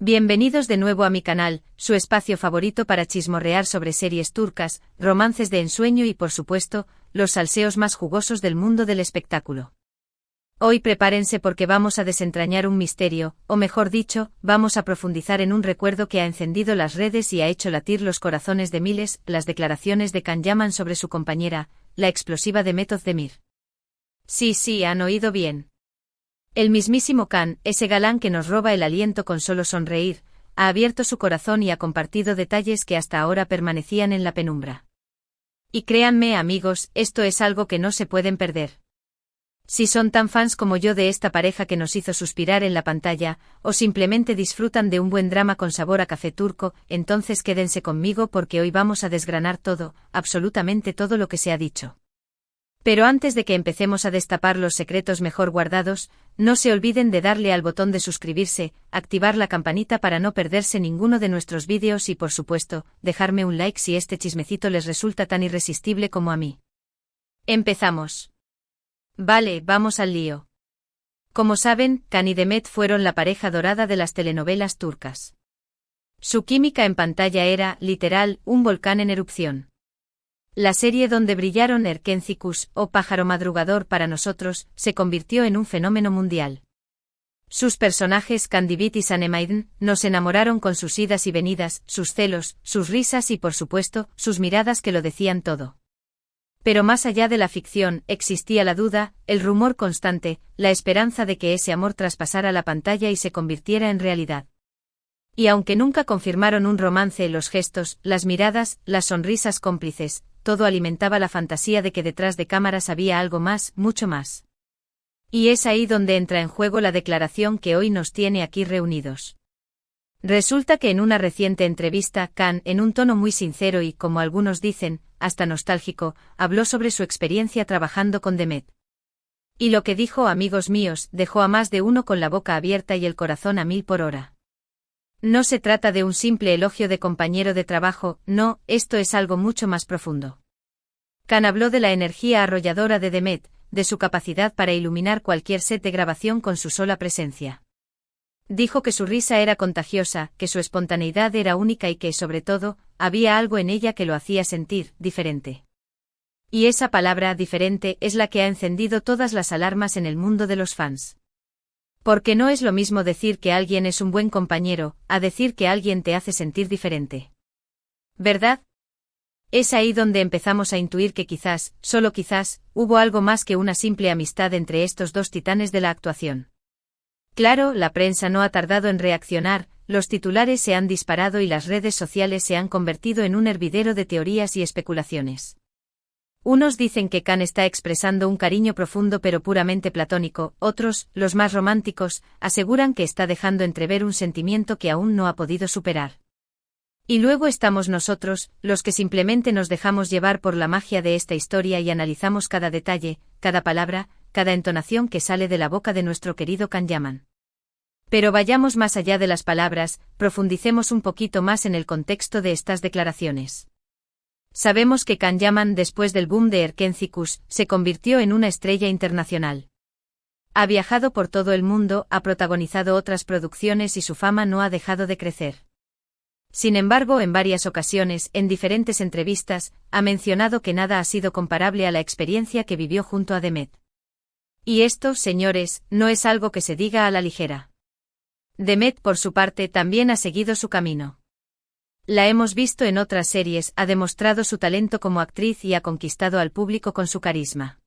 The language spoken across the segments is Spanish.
Bienvenidos de nuevo a mi canal, su espacio favorito para chismorrear sobre series turcas, romances de ensueño y por supuesto, los salseos más jugosos del mundo del espectáculo. Hoy prepárense porque vamos a desentrañar un misterio, o mejor dicho, vamos a profundizar en un recuerdo que ha encendido las redes y ha hecho latir los corazones de miles, las declaraciones de Can Yaman sobre su compañera, la explosiva Demet Özdemir. Sí, han oído bien. El mismísimo Can, ese galán que nos roba el aliento con solo sonreír, ha abierto su corazón y ha compartido detalles que hasta ahora permanecían en la penumbra. Y créanme, amigos, esto es algo que no se pueden perder. Si son tan fans como yo de esta pareja que nos hizo suspirar en la pantalla, o simplemente disfrutan de un buen drama con sabor a café turco, entonces quédense conmigo porque hoy vamos a desgranar todo, absolutamente todo lo que se ha dicho. Pero antes de que empecemos a destapar los secretos mejor guardados, no se olviden de darle al botón de suscribirse, activar la campanita para no perderse ninguno de nuestros vídeos y por supuesto, dejarme un like si este chismecito les resulta tan irresistible como a mí. Empezamos. Vale, vamos al lío. Como saben, Can y Demet fueron la pareja dorada de las telenovelas turcas. Su química en pantalla era, literal, un volcán en erupción. La serie donde brillaron Erkencikus, o Pájaro Madrugador para nosotros, se convirtió en un fenómeno mundial. Sus personajes Kandibit y Sanemaiden nos enamoraron con sus idas y venidas, sus celos, sus risas y por supuesto, sus miradas que lo decían todo. Pero más allá de la ficción, existía la duda, el rumor constante, la esperanza de que ese amor traspasara la pantalla y se convirtiera en realidad. Y aunque nunca confirmaron un romance, los gestos, las miradas, las sonrisas cómplices, todo alimentaba la fantasía de que detrás de cámaras había algo más, mucho más. Y es ahí donde entra en juego la declaración que hoy nos tiene aquí reunidos. Resulta que en una reciente entrevista, Can, en un tono muy sincero y, como algunos dicen, hasta nostálgico, habló sobre su experiencia trabajando con Demet. Y lo que dijo, amigos míos, dejó a más de uno con la boca abierta y el corazón a 1000 por hora. No se trata de un simple elogio de compañero de trabajo, no, esto es algo mucho más profundo. Can habló de la energía arrolladora de Demet, de su capacidad para iluminar cualquier set de grabación con su sola presencia. Dijo que su risa era contagiosa, que su espontaneidad era única y que, sobre todo, había algo en ella que lo hacía sentir diferente. Y esa palabra, diferente, es la que ha encendido todas las alarmas en el mundo de los fans. Porque no es lo mismo decir que alguien es un buen compañero, a decir que alguien te hace sentir diferente. ¿Verdad? Es ahí donde empezamos a intuir que quizás, solo quizás, hubo algo más que una simple amistad entre estos dos titanes de la actuación. Claro, la prensa no ha tardado en reaccionar, los titulares se han disparado y las redes sociales se han convertido en un hervidero de teorías y especulaciones. Unos dicen que Can está expresando un cariño profundo pero puramente platónico, otros, los más románticos, aseguran que está dejando entrever un sentimiento que aún no ha podido superar. Y luego estamos nosotros, los que simplemente nos dejamos llevar por la magia de esta historia y analizamos cada detalle, cada palabra, cada entonación que sale de la boca de nuestro querido Can Yaman. Pero vayamos más allá de las palabras, profundicemos un poquito más en el contexto de estas declaraciones. Sabemos que Can Yaman, después del boom de Erkencikus, se convirtió en una estrella internacional. Ha viajado por todo el mundo, ha protagonizado otras producciones y su fama no ha dejado de crecer. Sin embargo, en varias ocasiones, en diferentes entrevistas, ha mencionado que nada ha sido comparable a la experiencia que vivió junto a Demet. Y esto, señores, no es algo que se diga a la ligera. Demet, por su parte, también ha seguido su camino. La hemos visto en otras series, ha demostrado su talento como actriz y ha conquistado al público con su carisma.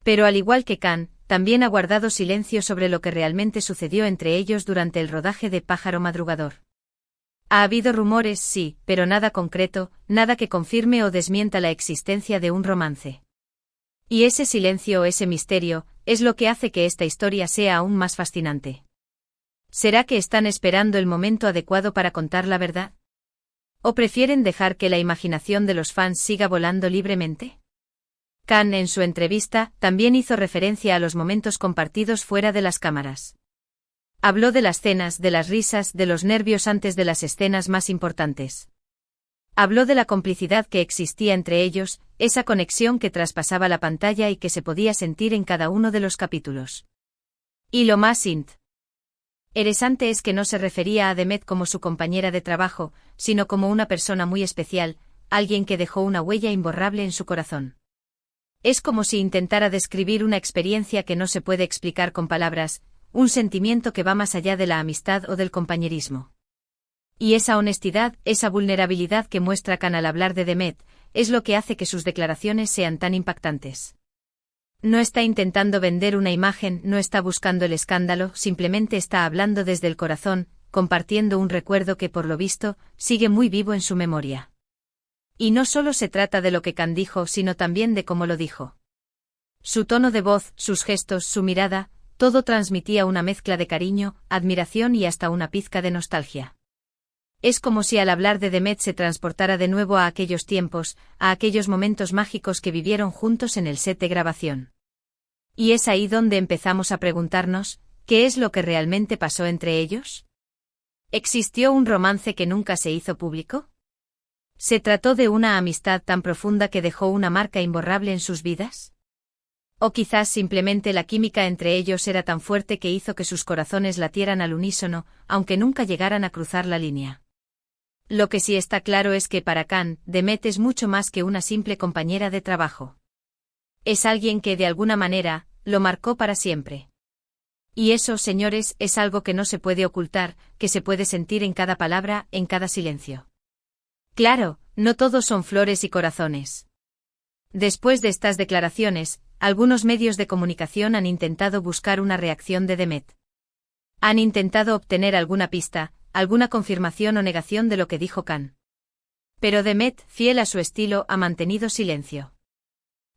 Pero al igual que Can, también ha guardado silencio sobre lo que realmente sucedió entre ellos durante el rodaje de Pájaro Madrugador. Ha habido rumores, sí, pero nada concreto, nada que confirme o desmienta la existencia de un romance. Y ese silencio o ese misterio, es lo que hace que esta historia sea aún más fascinante. ¿Será que están esperando el momento adecuado para contar la verdad? ¿O prefieren dejar que la imaginación de los fans siga volando libremente? Can, en su entrevista, también hizo referencia a los momentos compartidos fuera de las cámaras. Habló de las cenas, de las risas, de los nervios antes de las escenas más importantes. Habló de la complicidad que existía entre ellos, esa conexión que traspasaba la pantalla y que se podía sentir en cada uno de los capítulos. Y lo más Interesante es que no se refería a Demet como su compañera de trabajo, sino como una persona muy especial, alguien que dejó una huella imborrable en su corazón. Es como si intentara describir una experiencia que no se puede explicar con palabras, un sentimiento que va más allá de la amistad o del compañerismo. Y esa honestidad, esa vulnerabilidad que muestra Khan al hablar de Demet, es lo que hace que sus declaraciones sean tan impactantes. No está intentando vender una imagen, no está buscando el escándalo, simplemente está hablando desde el corazón, compartiendo un recuerdo que por lo visto, sigue muy vivo en su memoria. Y no solo se trata de lo que Khan dijo, sino también de cómo lo dijo. Su tono de voz, sus gestos, su mirada, todo transmitía una mezcla de cariño, admiración y hasta una pizca de nostalgia. Es como si al hablar de Demet se transportara de nuevo a aquellos tiempos, a aquellos momentos mágicos que vivieron juntos en el set de grabación. Y es ahí donde empezamos a preguntarnos, ¿qué es lo que realmente pasó entre ellos? ¿Existió un romance que nunca se hizo público? ¿Se trató de una amistad tan profunda que dejó una marca imborrable en sus vidas? ¿O quizás simplemente la química entre ellos era tan fuerte que hizo que sus corazones latieran al unísono, aunque nunca llegaran a cruzar la línea? Lo que sí está claro es que para Khan, Demet es mucho más que una simple compañera de trabajo. Es alguien que de alguna manera, lo marcó para siempre. Y eso, señores, es algo que no se puede ocultar, que se puede sentir en cada palabra, en cada silencio. Claro, no todos son flores y corazones. Después de estas declaraciones, algunos medios de comunicación han intentado buscar una reacción de Demet. Han intentado obtener alguna pista, alguna confirmación o negación de lo que dijo Khan. Pero Demet, fiel a su estilo, ha mantenido silencio.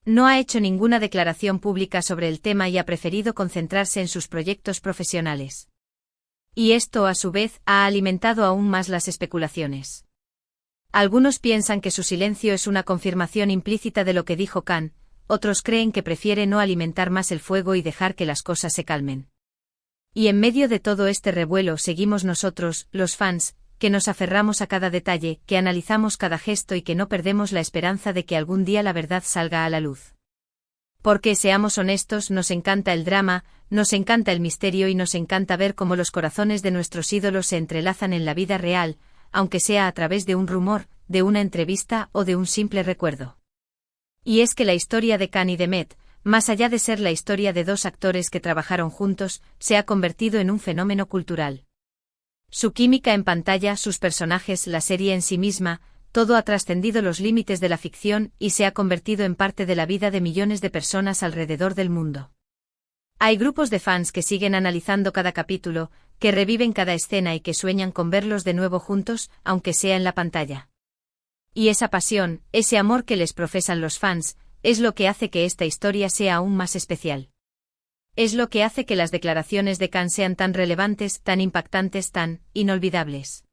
No ha hecho ninguna declaración pública sobre el tema y ha preferido concentrarse en sus proyectos profesionales. Y esto, a su vez, ha alimentado aún más las especulaciones. Algunos piensan que su silencio es una confirmación implícita de lo que dijo Khan, otros creen que prefiere no alimentar más el fuego y dejar que las cosas se calmen. Y en medio de todo este revuelo seguimos nosotros, los fans, que nos aferramos a cada detalle, que analizamos cada gesto y que no perdemos la esperanza de que algún día la verdad salga a la luz. Porque, seamos honestos, nos encanta el drama, nos encanta el misterio y nos encanta ver cómo los corazones de nuestros ídolos se entrelazan en la vida real, aunque sea a través de un rumor, de una entrevista o de un simple recuerdo. Y es que la historia de Khan y Demet, más allá de ser la historia de dos actores que trabajaron juntos, se ha convertido en un fenómeno cultural. Su química en pantalla, sus personajes, la serie en sí misma, todo ha trascendido los límites de la ficción y se ha convertido en parte de la vida de millones de personas alrededor del mundo. Hay grupos de fans que siguen analizando cada capítulo, que reviven cada escena y que sueñan con verlos de nuevo juntos, aunque sea en la pantalla. Y esa pasión, ese amor que les profesan los fans, es lo que hace que esta historia sea aún más especial. Es lo que hace que las declaraciones de Khan sean tan relevantes, tan impactantes, tan inolvidables.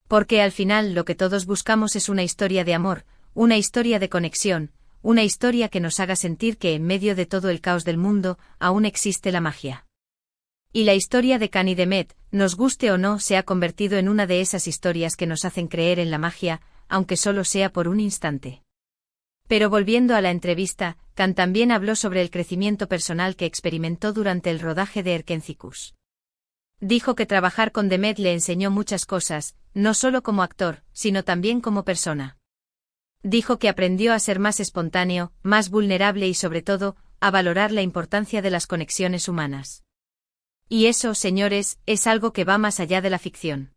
Porque al final lo que todos buscamos es una historia de amor, una historia de conexión, una historia que nos haga sentir que en medio de todo el caos del mundo, aún existe la magia. Y la historia de Khan y Demet, nos guste o no, se ha convertido en una de esas historias que nos hacen creer en la magia, aunque solo sea por un instante. Pero volviendo a la entrevista, Khan también habló sobre el crecimiento personal que experimentó durante el rodaje de Erkencicus. Dijo que trabajar con Demet le enseñó muchas cosas, no solo como actor, sino también como persona. Dijo que aprendió a ser más espontáneo, más vulnerable y sobre todo, a valorar la importancia de las conexiones humanas. Y eso, señores, es algo que va más allá de la ficción.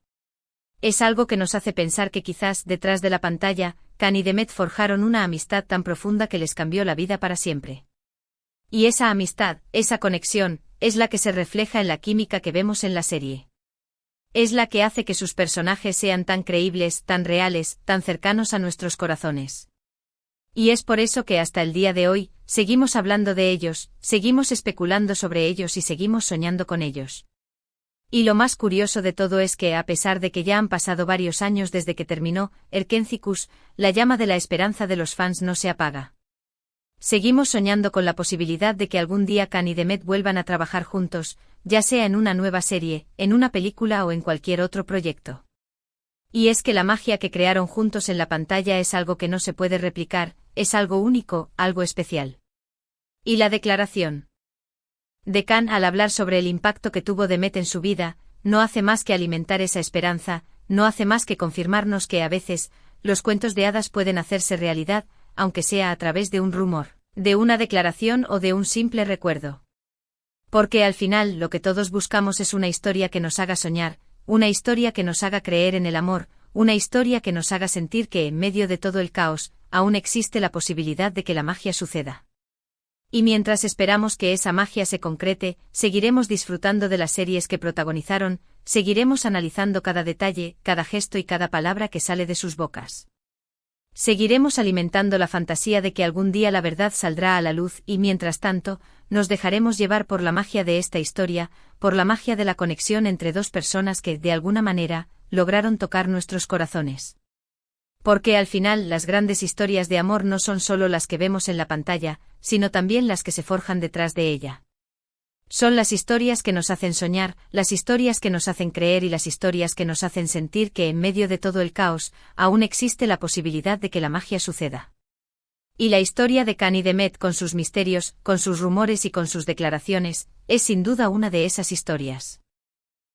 Es algo que nos hace pensar que quizás, detrás de la pantalla, Khan y Demet forjaron una amistad tan profunda que les cambió la vida para siempre. Y esa amistad, esa conexión, es la que se refleja en la química que vemos en la serie. Es la que hace que sus personajes sean tan creíbles, tan reales, tan cercanos a nuestros corazones. Y es por eso que hasta el día de hoy, seguimos hablando de ellos, seguimos especulando sobre ellos y seguimos soñando con ellos. Y lo más curioso de todo es que, a pesar de que ya han pasado varios años desde que terminó Erkencicus, la llama de la esperanza de los fans no se apaga. Seguimos soñando con la posibilidad de que algún día Khan y Demet vuelvan a trabajar juntos, ya sea en una nueva serie, en una película o en cualquier otro proyecto. Y es que la magia que crearon juntos en la pantalla es algo que no se puede replicar, es algo único, algo especial. Y la declaración de Khan al hablar sobre el impacto que tuvo Demet en su vida, no hace más que alimentar esa esperanza, no hace más que confirmarnos que a veces, los cuentos de hadas pueden hacerse realidad, aunque sea a través de un rumor, de una declaración o de un simple recuerdo. Porque al final lo que todos buscamos es una historia que nos haga soñar, una historia que nos haga creer en el amor, una historia que nos haga sentir que en medio de todo el caos, aún existe la posibilidad de que la magia suceda. Y mientras esperamos que esa magia se concrete, seguiremos disfrutando de las series que protagonizaron, seguiremos analizando cada detalle, cada gesto y cada palabra que sale de sus bocas. Seguiremos alimentando la fantasía de que algún día la verdad saldrá a la luz y mientras tanto, nos dejaremos llevar por la magia de esta historia, por la magia de la conexión entre dos personas que, de alguna manera, lograron tocar nuestros corazones. Porque al final las grandes historias de amor no son solo las que vemos en la pantalla, sino también las que se forjan detrás de ella. Son las historias que nos hacen soñar, las historias que nos hacen creer y las historias que nos hacen sentir que en medio de todo el caos, aún existe la posibilidad de que la magia suceda. Y la historia de Can y de Met con sus misterios, con sus rumores y con sus declaraciones, es sin duda una de esas historias.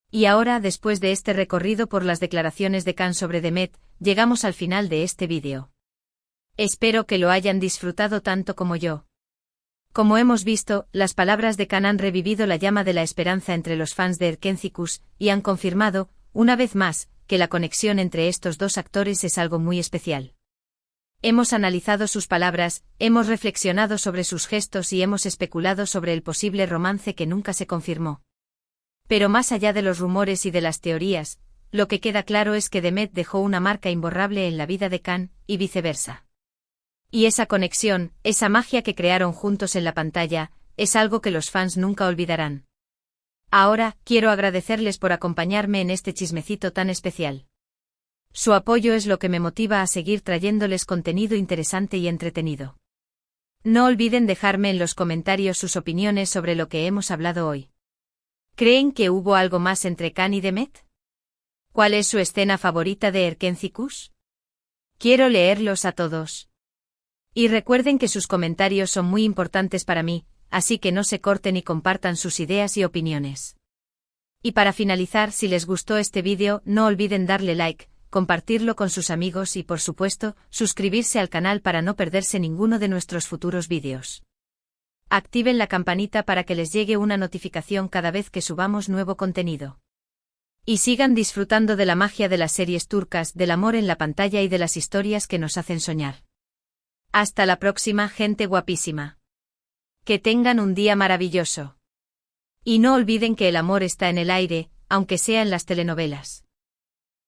Y ahora, después de este recorrido por las declaraciones de Can sobre Demet, llegamos al final de este vídeo. Espero que lo hayan disfrutado tanto como yo. Como hemos visto, las palabras de Can han revivido la llama de la esperanza entre los fans de Erkencikus, y han confirmado, una vez más, que la conexión entre estos dos actores es algo muy especial. Hemos analizado sus palabras, hemos reflexionado sobre sus gestos y hemos especulado sobre el posible romance que nunca se confirmó. Pero más allá de los rumores y de las teorías, lo que queda claro es que Demet dejó una marca imborrable en la vida de Can, y viceversa. Y esa conexión, esa magia que crearon juntos en la pantalla, es algo que los fans nunca olvidarán. Ahora, quiero agradecerles por acompañarme en este chismecito tan especial. Su apoyo es lo que me motiva a seguir trayéndoles contenido interesante y entretenido. No olviden dejarme en los comentarios sus opiniones sobre lo que hemos hablado hoy. ¿Creen que hubo algo más entre Can y Demet? ¿Cuál es su escena favorita de Erkencikus? Quiero leerlos a todos. Y recuerden que sus comentarios son muy importantes para mí, así que no se corten y compartan sus ideas y opiniones. Y para finalizar, si les gustó este vídeo, no olviden darle like, compartirlo con sus amigos y por supuesto, suscribirse al canal para no perderse ninguno de nuestros futuros vídeos. Activen la campanita para que les llegue una notificación cada vez que subamos nuevo contenido. Y sigan disfrutando de la magia de las series turcas, del amor en la pantalla y de las historias que nos hacen soñar. Hasta la próxima, gente guapísima. Que tengan un día maravilloso. Y no olviden que el amor está en el aire, aunque sea en las telenovelas.